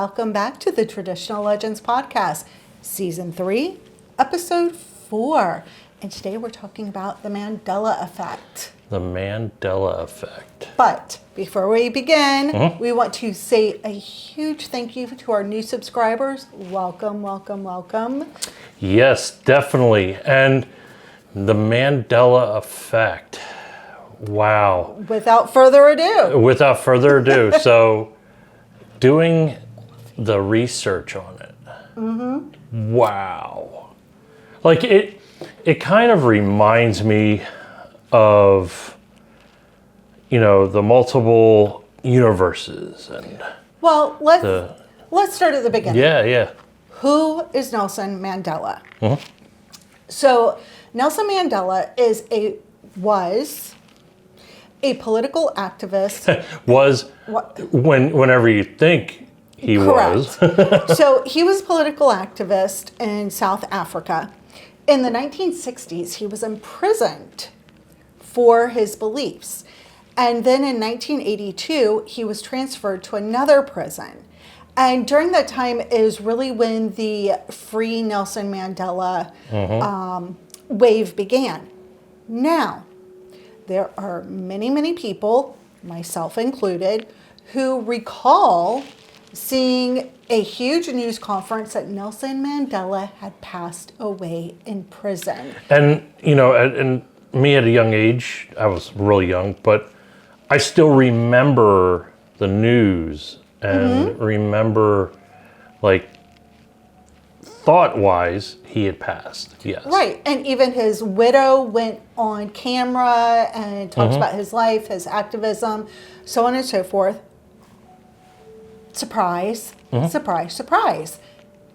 welcome back to the Traditional Legends Podcast, Season 3, Episode 4. And today we're talking about the Mandela Effect. The Mandela Effect. But before we begin, we want to say a huge thank you to our new subscribers. Welcome, welcome, welcome. Yes, definitely. And the Mandela Effect. Wow. Without further ado. So, doing the research on it. Wow. Like, it kind of reminds me of, the multiple universes. And well, let's start at the beginning. Yeah. Who is Nelson Mandela? So, Nelson Mandela was a political activist. Whenever you think he Correct. was. So he was a political activist in South Africa. In the 1960s, he was imprisoned for his beliefs. And then in 1982, he was transferred to another prison. And during that time is really when the Free Nelson Mandela wave began. Now, there are many, many people, myself included, who recall seeing a huge news conference that Nelson Mandela had passed away in prison. And, and me at a young age, I was really young, but I still remember the news and remember, thought-wise, he had passed, yes. Right, and even his widow went on camera and talks about his life, his activism, so on and so forth. Surprise, surprise, surprise.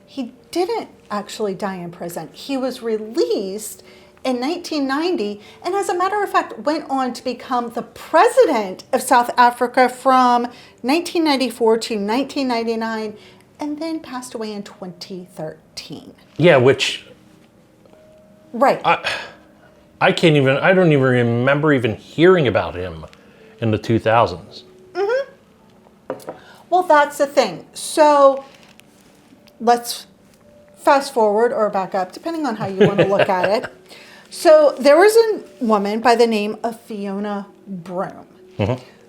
He didn't actually die in prison. He was released in 1990, and as a matter of fact, went on to become the president of South Africa from 1994 to 1999, and then passed away in 2013. Yeah, which... Right. I don't even remember even hearing about him in the 2000s. Well, that's the thing. So let's fast forward or back up, depending on how you want to look at it. So there was a woman by the name of Fiona Broome.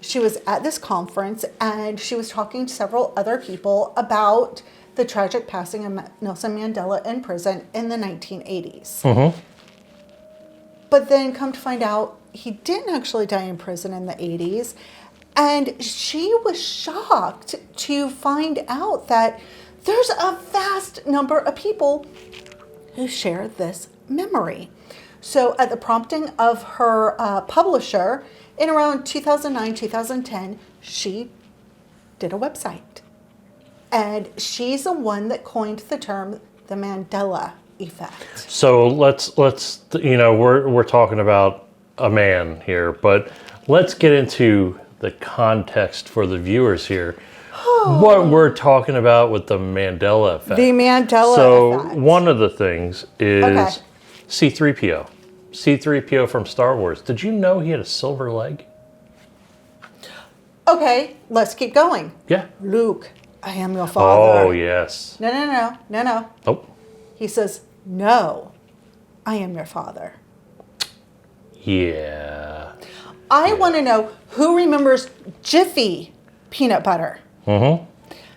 She was at this conference and she was talking to several other people about the tragic passing of Nelson Mandela in prison in the 1980s. But then come to find out he didn't actually die in prison in the 80s. And she was shocked to find out that there's a vast number of people who share this memory. So at the prompting of her publisher, in around 2009, 2010, she did a website. And she's the one that coined the term the Mandela Effect. So let's we're talking about a man here, but let's get into the context for the viewers here. What we're talking about with the Mandela Effect. The Mandela Effect. So one of the things is C-3PO. C-3PO from Star Wars. Did you know he had a silver leg? Okay, let's keep going. Yeah. Luke, I am your father. Oh, yes. No. Oh. He says, no, I am your father. Yeah. I want to know who remembers Jiffy peanut butter.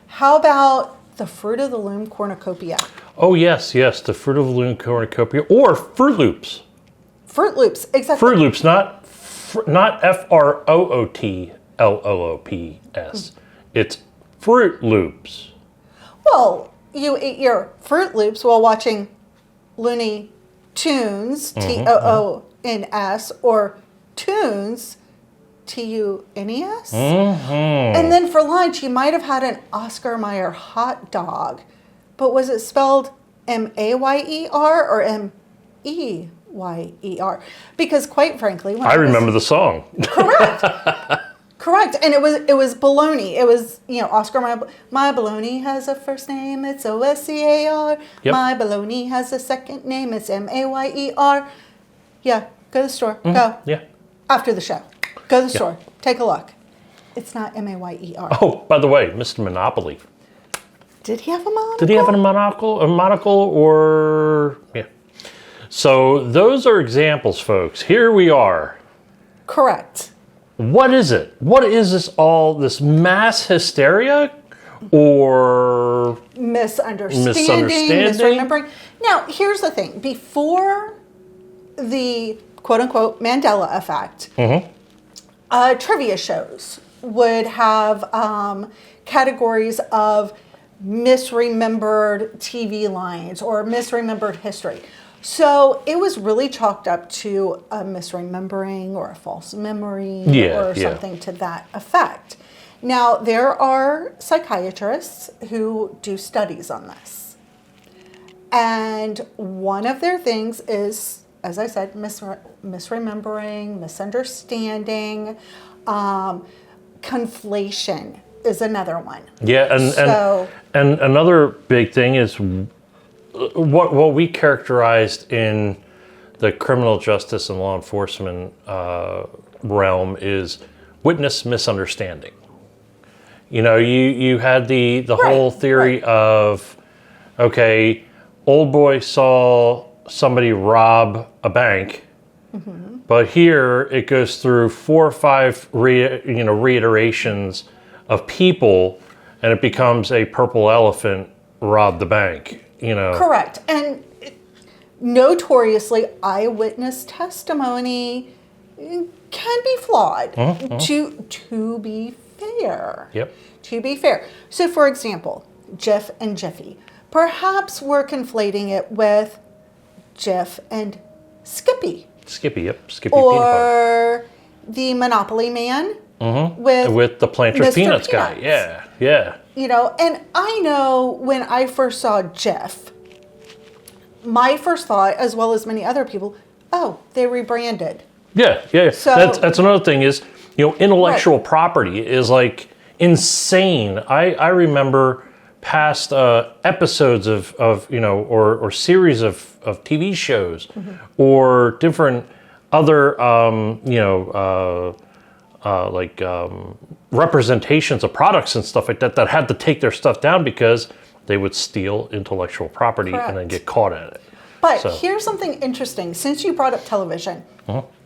How about the Fruit of the Loom cornucopia? Oh, yes, the Fruit of the Loom cornucopia or Fruit Loops. Fruit Loops, exactly. Fruit Loops, not F-R-O-O-T-L-O-O-P-S. It's Fruit Loops. Well, you eat your Fruit Loops while watching Looney Tunes, T-O-O-N-S, or Tunes, T-U-N-E-S. And then for lunch, you might have had an Oscar Mayer hot dog. But was it spelled M-A-Y-E-R or M-E-Y-E-R? Because quite frankly... I remember the song. Correct. And it was baloney. It was, Oscar my baloney has a first name, it's O-S-C-A-R. Yep. My baloney has a second name, it's M-A-Y-E-R. Yeah, go to the store. Go. Yeah. After the show. Go to the store. Take a look. It's not M-A-Y-E-R. Oh, by the way, Mr. Monopoly. Did he have a monocle? Did he have a monocle? A monocle or... Yeah. So those are examples, folks. Here we are. Correct. What is it? What is this mass hysteria or misunderstanding, misremembering? Now, here's the thing. Before the quote-unquote Mandela effect, trivia shows would have categories of misremembered TV lines or misremembered history. So it was really chalked up to a misremembering or a false memory or something to that effect. Now, there are psychiatrists who do studies on this. And one of their things is, as I said, misremembering, misunderstanding, conflation is another one. Yeah, and another big thing is what we characterized in the criminal justice and law enforcement realm is witness misunderstanding. You know, you had the whole theory of, okay, old boy saw somebody rob a bank, but here it goes through 4 or 5 reiterations of people, and it becomes a purple elephant robbed the bank. You know. Correct. And notoriously, eyewitness testimony can be flawed, to be fair. Yep. To be fair. So, for example, Jiff and Jiffy. Perhaps we're conflating it with Jiff and Skippy. Skippy, yep. Skippy Peanut Butter. Or the Monopoly Man with the Planters Mr. Peanuts guy. Peanuts. Yeah, yeah. You know, and I know when I first saw Jeff, my first thought, as well as many other people, oh, they rebranded. Yeah. So, that's another thing is, you know, intellectual property is like insane. I remember past episodes of you know, or series of TV shows or different other, you know, representations of products and stuff like that that had to take their stuff down because they would steal intellectual property and then get caught at it. But here's something interesting. Since you brought up television,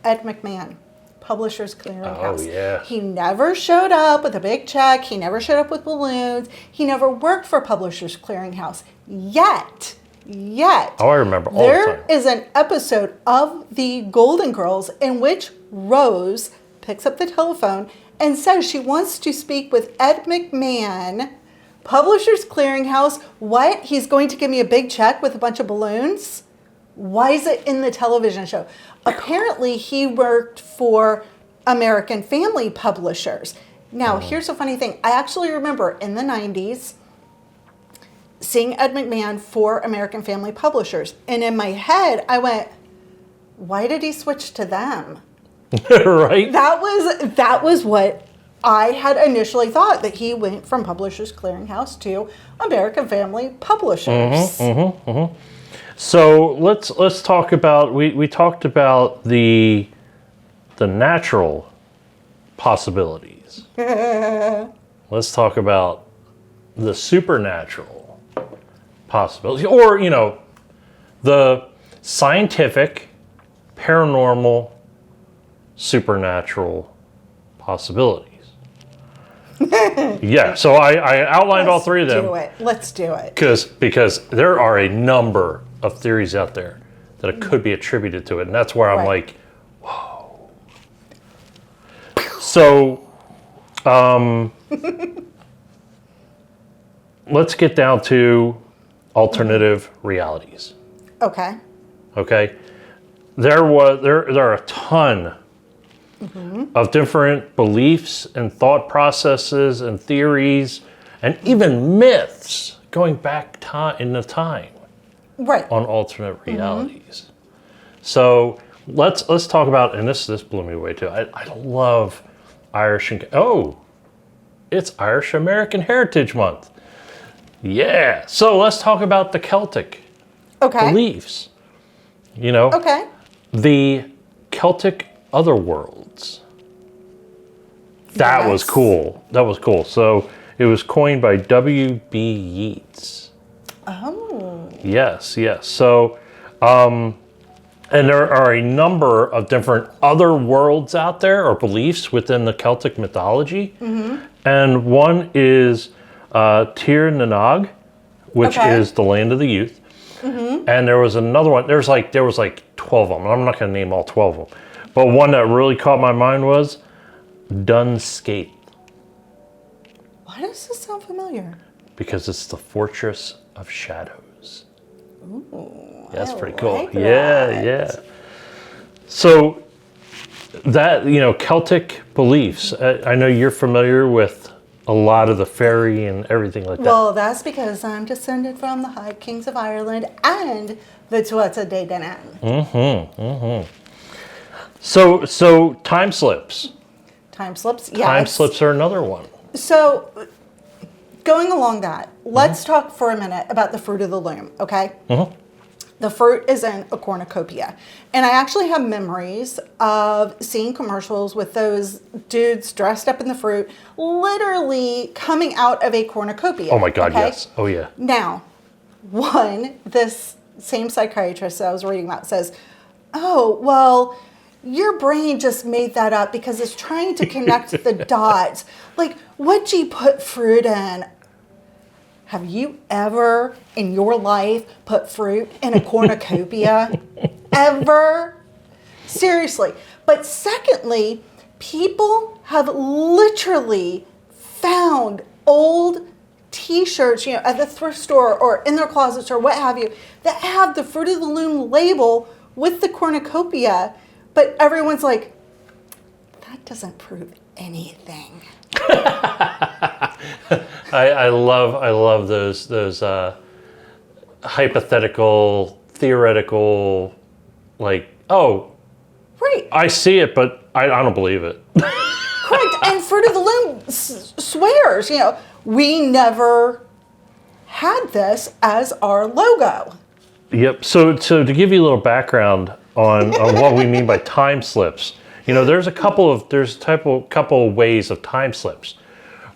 Ed McMahon, Publishers Clearinghouse. Oh, yeah. He never showed up with a big check. He never showed up with balloons. He never worked for Publishers Clearinghouse. Yet. Oh, I remember all the time. There is an episode of The Golden Girls in which Rose picks up the telephone and says she wants to speak with Ed McMahon, Publishers Clearinghouse. What? He's going to give me a big check with a bunch of balloons? Why is it in the television show? Apparently, he worked for American Family Publishers. Now, here's a funny thing. I actually remember in the 90s seeing Ed McMahon for American Family Publishers. And in my head, I went, why did he switch to them? Right? That was what I had initially thought, that he went from Publishers Clearinghouse to American Family Publishers. So let's talk about we talked about the natural possibilities. Let's talk about the supernatural possibilities, or you know, the scientific, paranormal, supernatural possibilities. Yeah, so I outlined all three of them. Let's do it. Because there are a number of theories out there that it could be attributed to it, and that's where I'm like, whoa. So, let's get down to alternative realities. Okay. There are a ton of different beliefs and thought processes and theories and even myths going back in the time on alternate realities. So let's talk about, and this blew me away too. I love Irish it's Irish American Heritage Month. Yeah. So let's talk about the Celtic beliefs. You know, the Celtic otherworlds. That was cool. So It was coined by W.B. Yeats. Oh. Yes, yes. So, and there are a number of different other worlds out there or beliefs within the Celtic mythology. And one is Tir Nanog, which is the land of the youth. And there was another one. There was like 12 of them. I'm not going to name all 12 of them. But one that really caught my mind was Dunscape. Why does this sound familiar? Because it's the Fortress of Shadows. Ooh, That's I pretty cool. like Yeah, that. yeah. So that, Celtic beliefs, I know you're familiar with a lot of the fairy and everything like that. Well, that's because I'm descended from the High Kings of Ireland and the Tuatha De Danann. So time slips. Time slips, yes. Time slips are another one. So, going along that, let's talk for a minute about the fruit of the loom, okay? The fruit is in a cornucopia. And I actually have memories of seeing commercials with those dudes dressed up in the fruit, literally coming out of a cornucopia. Oh my God, okay? yes. Oh yeah. Now, this same psychiatrist that I was reading about says, oh, well, your brain just made that up because it's trying to connect the dots. Like, what'd you put fruit in? Have you ever in your life put fruit in a cornucopia? Ever? Seriously. But secondly, people have literally found old t-shirts, at the thrift store or in their closets or what have you, that have the Fruit of the Loom label with the cornucopia. But everyone's like, that doesn't prove anything. I love those hypothetical, theoretical, like, oh, Right. I see it, but I don't believe it. Correct. And Fruit of the Loom swears, we never had this as our logo. Yep. So to give you a little background on what we mean by time slips, there's a couple of ways of time slips.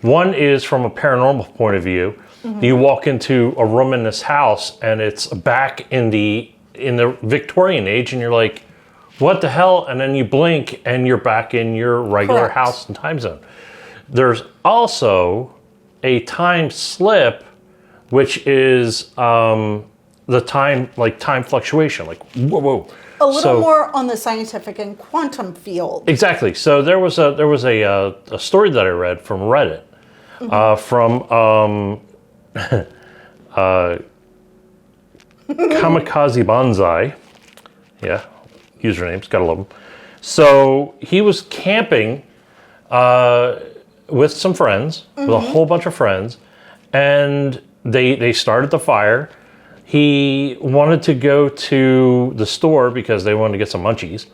One is from a paranormal point of view. You walk into a room in this house and it's back in the Victorian age, and you're like, what the hell? And then you blink and you're back in your regular Correct. house and time zone. There's also a time slip, which is the time fluctuation, like whoa. A little more on the scientific and quantum field. Exactly. So there was a story that I read from Reddit from Kamikaze Bonsai. Yeah, usernames, gotta love them. So he was camping with some friends, with a whole bunch of friends, and they started the fire. He wanted to go to the store because they wanted to get some munchies.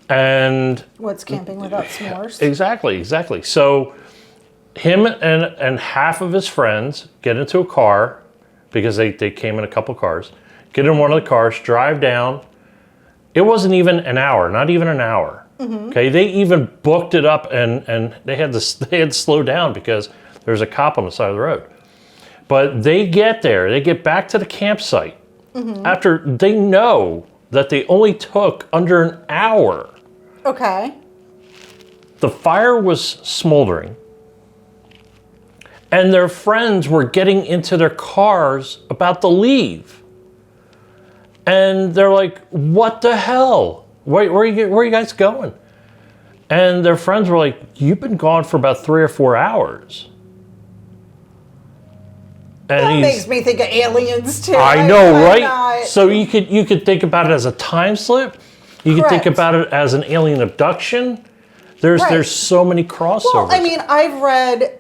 And What's camping without s'mores? exactly. So him and half of his friends get into a car, because they came in a couple cars, get in one of the cars, drive down. It wasn't even an hour, not even an hour. Okay, they even booked it up and they had to slow down because there's a cop on the side of the road. But they get back to the campsite after they know that they only took under an hour. Okay. The fire was smoldering, and their friends were getting into their cars about to leave. And they're like, what the hell? Where are you guys going? And their friends were like, you've been gone for about 3 or 4 hours. And That makes me think of aliens too. I know, right? Not. So you could think about it as a time slip. You could think Correct. about it as an alien abduction. There's so many crossovers. Well, I mean, I've read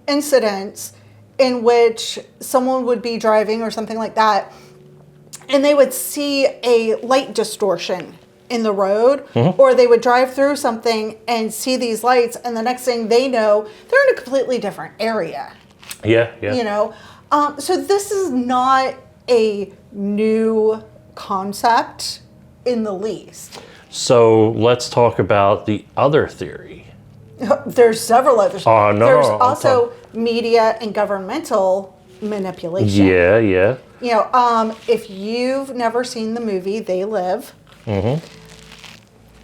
incidents in which someone would be driving or something like that, and they would see a light distortion in the road, or they would drive through something and see these lights, and the next thing they know, they're in a completely different area. Yeah. So this is not a new concept in the least. So let's talk about the other theory. There's several others. No, There's no, also media and governmental manipulation. Yeah, yeah. You know, if you've never seen the movie They Live,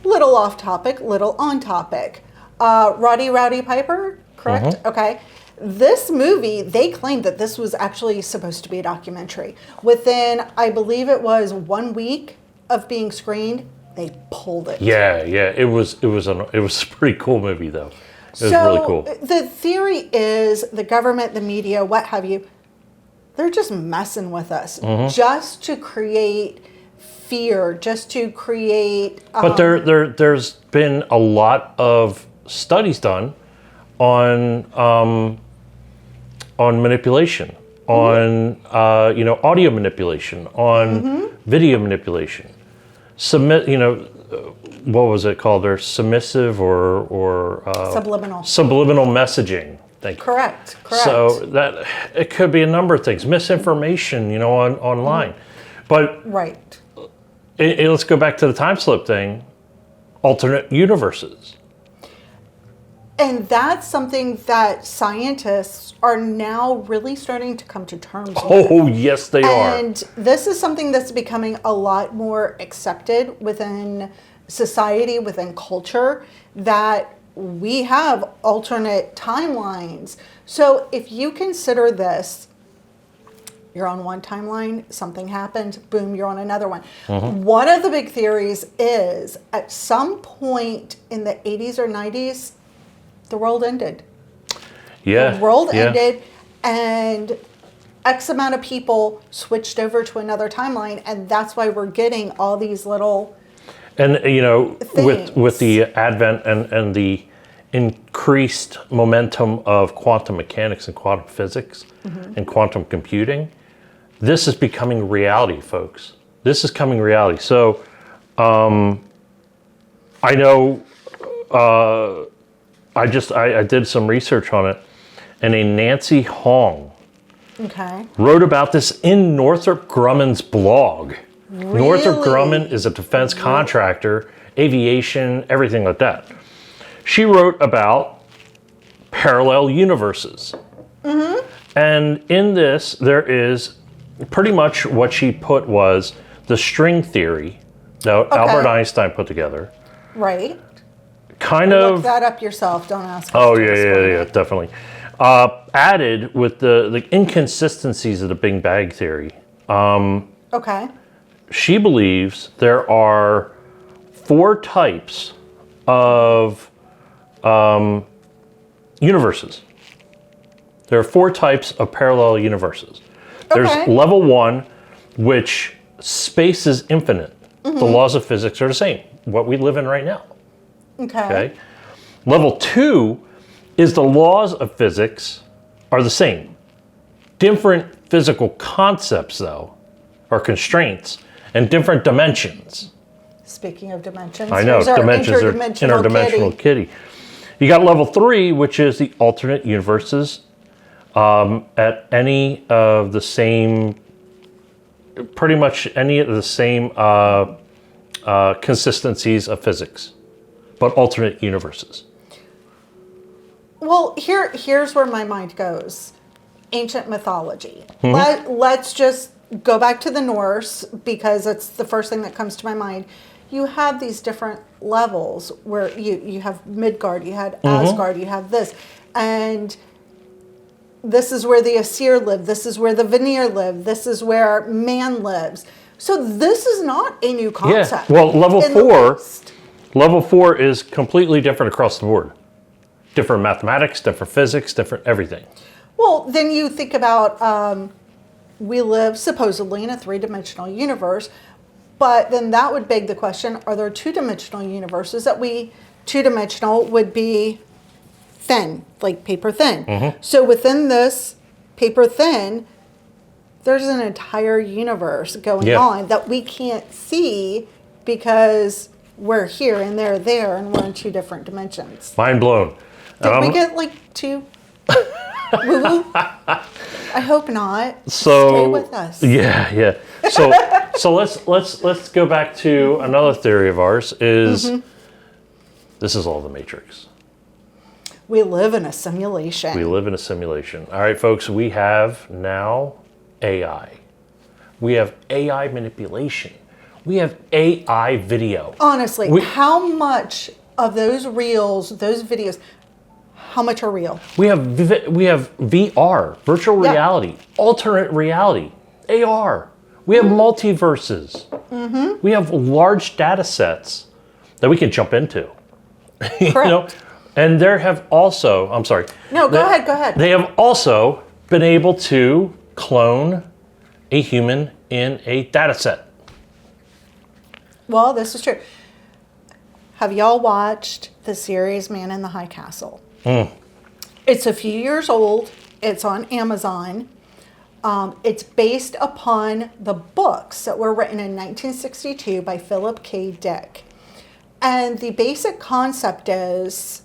little off topic, little on topic. Roddy Rowdy Piper, correct? Okay. This movie, they claimed that this was actually supposed to be a documentary. Within, I believe it was 1 week of being screened, they pulled it. Yeah, yeah. It was a pretty cool movie though. It was really cool. The theory is the government, the media, what have you, they're just messing with us just to create fear, just to create. But there's been a lot of studies done on manipulation, on audio manipulation, on video manipulation. What was it called? Or submissive or subliminal messaging. Thank you. Correct. So that it could be a number of things, misinformation, online, but right. Let's go back to the time slip thing. Alternate universes. And that's something that scientists are now really starting to come to terms with. Oh, yes, they are. And this is something that's becoming a lot more accepted within society, within culture, that we have alternate timelines. So if you consider this, you're on one timeline, something happened, boom, you're on another one. One of the big theories is at some point in the 80s or 90s, the world ended. Yeah. The world ended, and X amount of people switched over to another timeline, and that's why we're getting all these little And things. with the advent and the increased momentum of quantum mechanics and quantum physics and quantum computing, this is becoming reality, folks. This is coming reality. So I know I did some research on it, and a Nancy Hong wrote about this in Northrop Grumman's blog. Really? Northrop Grumman is a defense contractor, aviation, everything like that. She wrote about parallel universes. And in this, there is pretty much what she put was the string theory that Albert Einstein put together. Right. Kind of. Look that up yourself. Don't ask. Oh, yeah, definitely. Added with the inconsistencies of the Big Bang Theory. Okay. She believes there are 4 types of universes. There are 4 types of parallel universes. There's level 1, which space is infinite. The laws of physics are the same, what we live in right now. Okay. Level 2 is the laws of physics are the same. Different physical concepts, though, or constraints, and different dimensions. Speaking of dimensions, I know, here's our dimensions are interdimensional kitty. You got level 3, which is the alternate universes at any of the same, pretty much any of the same consistencies of physics, but alternate universes. Well, here's where my mind goes. Ancient mythology. Let's just go back to the Norse, because it's the first thing that comes to my mind. You have these different levels where you have Midgard, you had Asgard, you have this. And this is where the Aesir live. This is where the Vanir live. This is where man lives. So this is not a new concept. Yeah. Well, level 4 is completely different across the board. Different mathematics, different physics, different everything. Well, then you think about we live supposedly in a 3-dimensional universe, but then that would beg the question, are there 2-dimensional universes that 2-dimensional would be thin, like paper thin. So within this paper thin, there's an entire universe going on that we can't see because we're here and they're there and we're in 2 different dimensions. Mind blown. Did we get like 2 woo-woo? I hope not. So stay with us. Yeah. So let's go back to another theory of ours is this is all the Matrix. We live in a simulation. We live in a simulation. All right, folks, we have now AI. We have AI manipulation. We have AI video. Honestly, how much of those reels, those videos, how much are real? We have VR, virtual reality, alternate reality, AR. We have multiverses. We have large data sets that we can jump into. Correct. And there have also, I'm sorry. No, go ahead. They have also been able to clone a human in a data set. Well, this is true. Have y'all watched the series Man in the High Castle? It's a few years old. It's on Amazon. It's based upon the books that were written in 1962 by Philip K. Dick. And the basic concept is,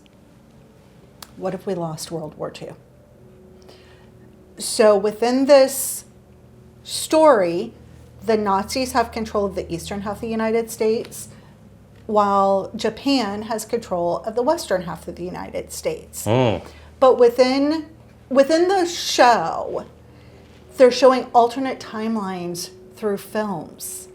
what if we lost World War II? So within this story, the Nazis have control of the eastern half of the United States, while Japan has control of the western half of the United States. But within the show, they're showing alternate timelines through films.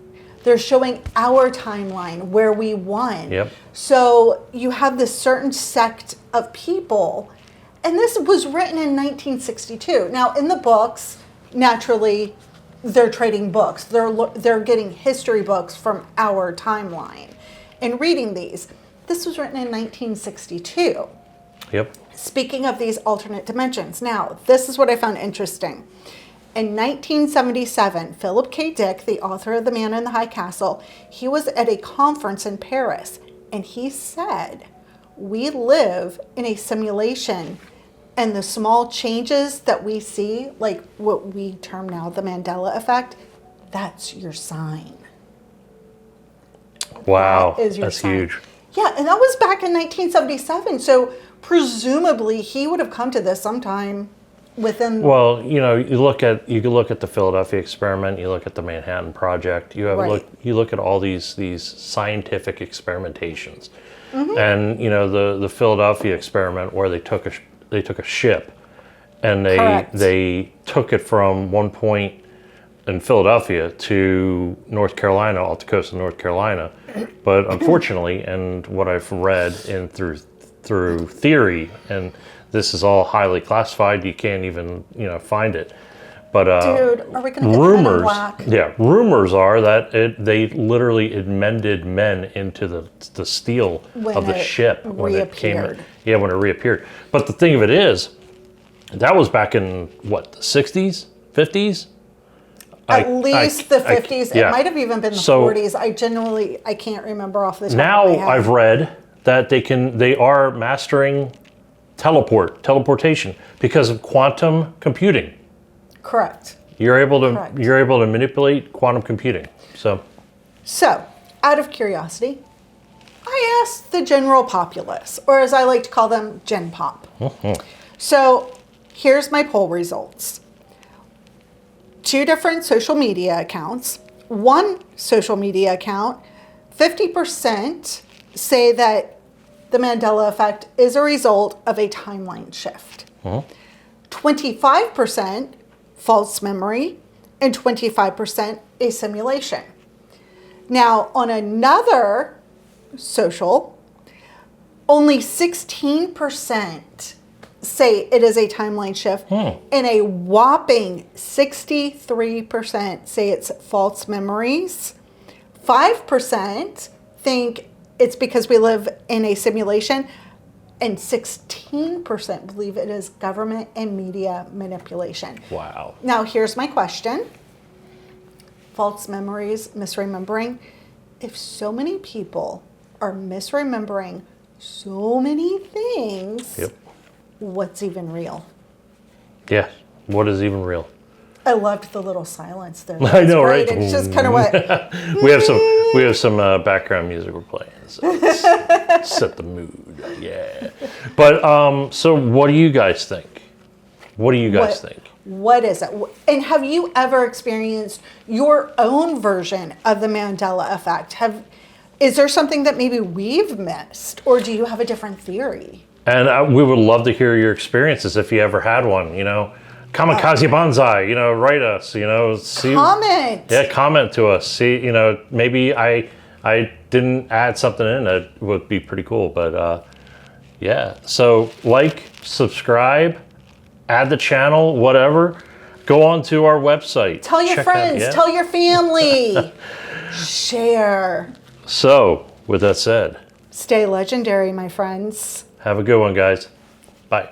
They're showing our timeline where we won. Yep. So you have this certain sect of people, and this was written in 1962. Now, in the books, naturally, they're trading books. They're getting history books from our timeline and reading these. This was written in 1962. Yep. Speaking of these alternate dimensions, now, this is what I found interesting. In 1977, Philip K. Dick, the author of The Man in the High Castle, he was at a conference in Paris, and he said, we live in a simulation, and the small changes that we see, like what we term now the Mandela effect, that's your sign. Wow, That is your that's sign. huge. Yeah, and that was back in 1977, so presumably he would have come to this sometime within. Well, you look at the Philadelphia experiment, you look at the Manhattan Project, you look at all these scientific experimentations, and the Philadelphia experiment where they took a ship, and they took it from one point in Philadelphia to North Carolina, off the coast of North Carolina, but unfortunately, and what I've read through theory, and this is all highly classified. You can't even find it. But dude, are we going to get Men in Black? Yeah, rumors are that they literally amended men into the steel of the ship when it came. Yeah, when it reappeared. But the thing of it is, that was back in what, the 60s, 50s. At least the 50s. Yeah. It might have even been the 40s. I can't remember off the top now of my head. I've read that they are mastering teleportation because of quantum computing. Correct. You're able to manipulate quantum computing. So out of curiosity, I asked the general populace, or as I like to call them, Gen Pop. So here's my poll results. 2 different social media accounts. One social media account, 50% say that the Mandela effect is a result of a timeline shift. 25% false memory, and 25% a simulation. Now, on another social, only 16% say it is a timeline shift, and a whopping 63% say it's false memories. 5% think it's because we live in a simulation, and 16% believe it is government and media manipulation. wow. Now, here's my question. False memories, misremembering. If so many people are misremembering so many things, what's even real? Yes. What is even real? I loved the little silence there. I know, right? It's just kind of what we have some background music we're playing. So let's set the mood. Yeah. But so what do you guys think? What do you guys think? What is it? And have you ever experienced your own version of the Mandela effect? Is there something that maybe we've missed, or do you have a different theory? And we would love to hear your experiences if you ever had one, you know. Kamikaze Bonsai, you know, write us, you know. Comment. Yeah, comment to us. See, you know, maybe I didn't add something in that would be pretty cool. But yeah, so like, subscribe, add the channel, whatever. Go on to our website. Tell your friends, tell your family. Share. So, with that said, stay legendary, my friends. Have a good one, guys. Bye.